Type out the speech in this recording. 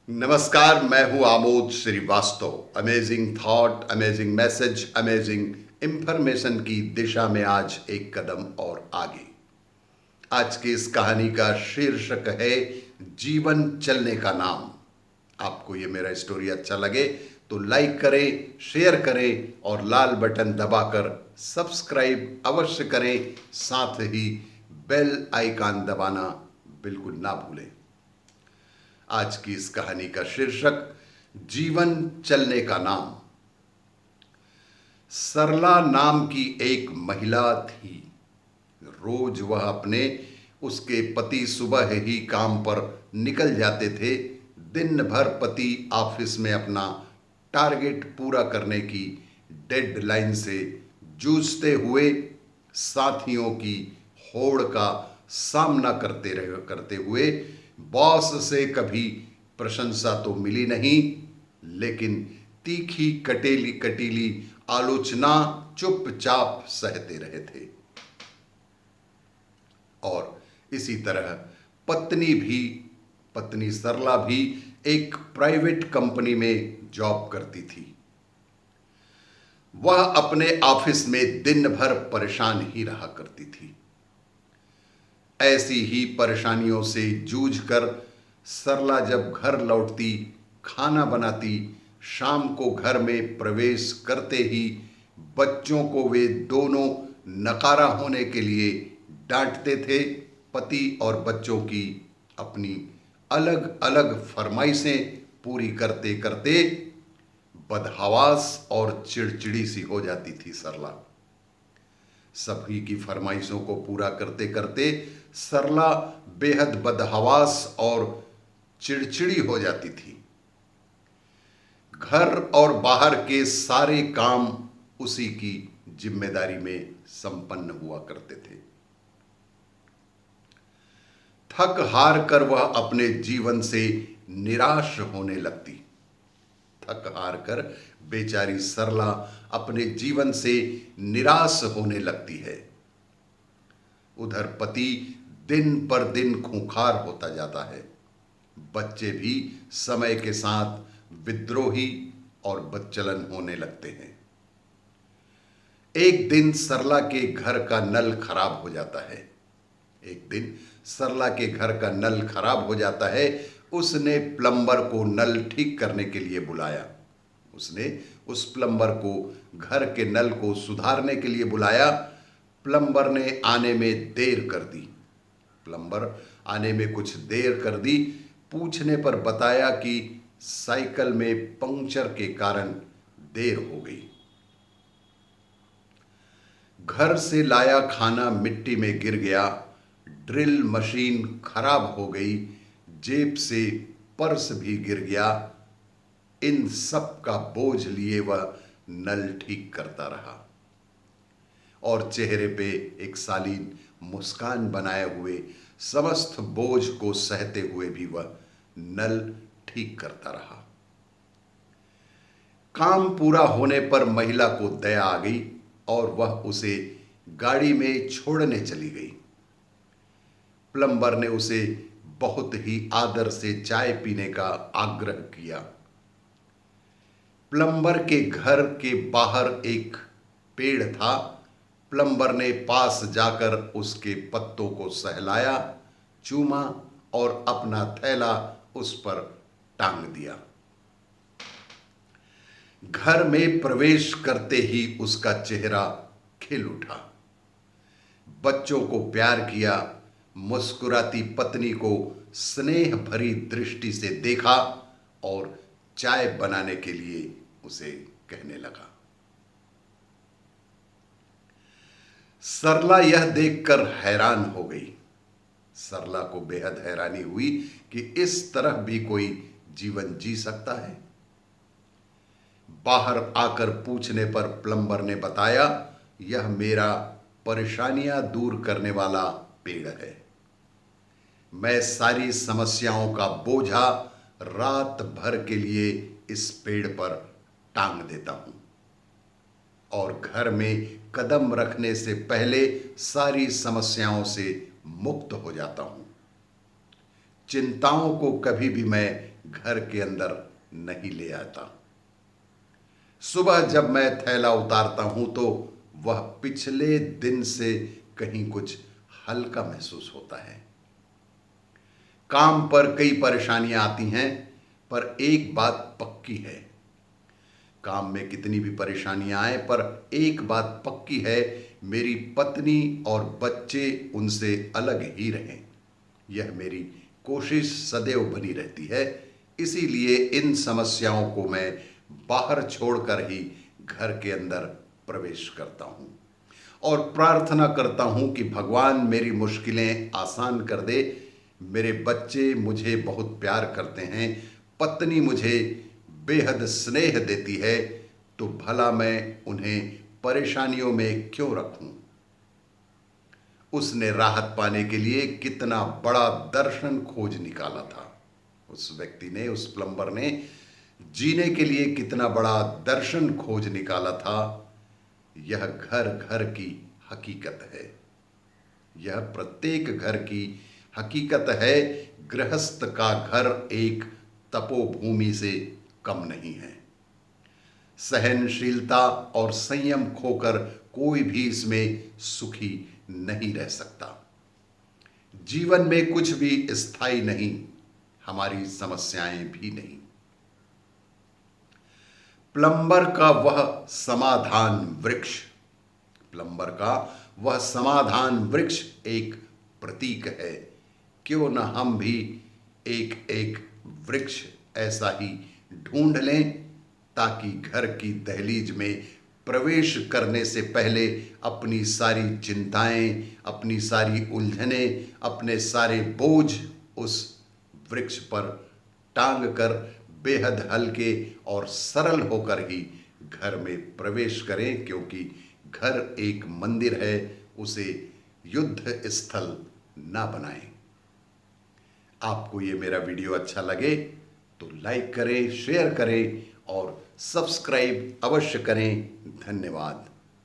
नमस्कार, मैं हूं Amod Srivastava. Amazing thought, amazing message, amazing information की दिशा में आज एक कदम और आगे। आज की इस कहानी का शीर्षक है जीवन चलने का नाम। आपको ये मेरा स्टोरी अच्छा लगे तो लाइक करें, शेयर करें और लाल बटन दबाकर सब्सक्राइब अवश्य करें। साथ ही बेल आइकन दबाना बिल्कुल ना भूलें। आज की इस कहानी का शीर्षक जीवन चलने का नाम। सरला नाम की एक महिला थी। रोज वह अपने उसके पति सुबह ही काम पर निकल जाते थे। दिन भर पति ऑफिस में अपना टारगेट पूरा करने की डेडलाइन से जूझते हुए साथियों की होड़ का सामना करते हुए बॉस से कभी प्रशंसा तो मिली नहीं, लेकिन तीखी कटेली कटीली आलोचना चुपचाप सहते रहे थे। और इसी तरह पत्नी सरला भी एक प्राइवेट कंपनी में जॉब करती थी। वह अपने ऑफिस में दिन भर परेशान ही रहा करती थी। ऐसी ही परेशानियों से जूझकर सरला जब घर लौटती, खाना बनाती, शाम को घर में प्रवेश करते ही बच्चों को वे दोनों नकारा होने के लिए डांटते थे। पति और बच्चों की अपनी अलग अलग फरमाइशें पूरी करते करते बदहवास और चिड़चिड़ी सी हो जाती थी सरला। सभी की फरमाइशों को पूरा करते करते सरला बेहद बदहवास और चिड़चिड़ी हो जाती थी। घर और बाहर के सारे काम उसी की जिम्मेदारी में संपन्न हुआ करते थे। थक हार कर वह अपने जीवन से निराश होने लगती। थक हार कर बेचारी सरला अपने जीवन से निराश होने लगती है। उधर पति दिन पर दिन खूंखार होता जाता है। बच्चे भी समय के साथ विद्रोही और बदचलन होने लगते हैं। एक दिन सरला के घर का नल खराब हो जाता है। एक दिन सरला के घर का नल खराब हो जाता है। उसने प्लम्बर को नल ठीक करने के लिए बुलाया। उसने उस प्लम्बर को घर के नल को सुधारने के लिए बुलाया। प्लम्बर ने आने में देर कर दी। प्लम्बर आने में कुछ देर कर दी। पूछने पर बताया कि साइकिल में पंक्चर के कारण देर हो गई। घर से लाया खाना मिट्टी में गिर गया। ड्रिल मशीन खराब हो गई। जेब से पर्स भी गिर गया। इन सब का बोझ लिए वह नल ठीक करता रहा और चेहरे पे एक शालीन मुस्कान बनाए हुए समस्त बोझ को सहते हुए भी वह नल ठीक करता रहा। काम पूरा होने पर महिला को दया आ गई और वह उसे गाड़ी में छोड़ने चली गई। प्लम्बर ने उसे बहुत ही आदर से चाय पीने का आग्रह किया। प्लम्बर के घर के बाहर एक पेड़ था। प्लम्बर ने पास जाकर उसके पत्तों को सहलाया, चूमा और अपना थैला उस पर टांग दिया। घर में प्रवेश करते ही उसका चेहरा खिल उठा। बच्चों को प्यार किया। मुस्कुराती पत्नी को स्नेह भरी दृष्टि से देखा और चाय बनाने के लिए उसे कहने लगा। सरला यह देखकर हैरान हो गई। सरला को बेहद हैरानी हुई कि इस तरह भी कोई जीवन जी सकता है। बाहर आकर पूछने पर प्लम्बर ने बताया, यह मेरा परेशानियां दूर करने वाला पेड़ है। मैं सारी समस्याओं का बोझा रात भर के लिए इस पेड़ पर टांग देता हूं और घर में कदम रखने से पहले सारी समस्याओं से मुक्त हो जाता हूं। चिंताओं को कभी भी मैं घर के अंदर नहीं ले आता। सुबह जब मैं थैला उतारता हूं तो वह पिछले दिन से कहीं कुछ हल्का महसूस होता है। काम पर कई परेशानियां आती हैं, पर एक बात पक्की है, काम में कितनी भी परेशानियां आए पर एक बात पक्की है, मेरी पत्नी और बच्चे उनसे अलग ही रहें। यह मेरी कोशिश सदैव बनी रहती है। इसीलिए इन समस्याओं को मैं बाहर छोड़कर ही घर के अंदर प्रवेश करता हूं और प्रार्थना करता हूं कि भगवान मेरी मुश्किलें आसान कर दे। मेरे बच्चे मुझे बहुत प्यार करते हैं, पत्नी मुझे बेहद स्नेह देती है, तो भला मैं उन्हें परेशानियों में क्यों रखूं। उसने राहत पाने के लिए कितना बड़ा दर्शन खोज निकाला था। उस व्यक्ति ने, उस प्लम्बर ने जीने के लिए कितना बड़ा दर्शन खोज निकाला था। यह घर घर की हकीकत है, यह प्रत्येक घर की हकीकत है। गृहस्थ का घर एक तपोभूमि से कम नहीं है। सहनशीलता और संयम खोकर कोई भी इसमें सुखी नहीं रह सकता। जीवन में कुछ भी स्थायी नहीं, हमारी समस्याएं भी नहीं। प्लम्बर का वह समाधान वृक्ष, प्लम्बर का वह समाधान वृक्ष एक प्रतीक है। क्यों न हम भी एक एक वृक्ष ऐसा ही ढूंढ लें, ताकि घर की दहलीज में प्रवेश करने से पहले अपनी सारी चिंताएं, अपनी सारी उलझनें, अपने सारे बोझ उस वृक्ष पर टांग कर बेहद हल्के और सरल होकर ही घर में प्रवेश करें। क्योंकि घर एक मंदिर है, उसे युद्ध स्थल ना बनाएं। आपको ये मेरा वीडियो अच्छा लगे तो लाइक करें, शेयर करें और सब्सक्राइब अवश्य करें। धन्यवाद।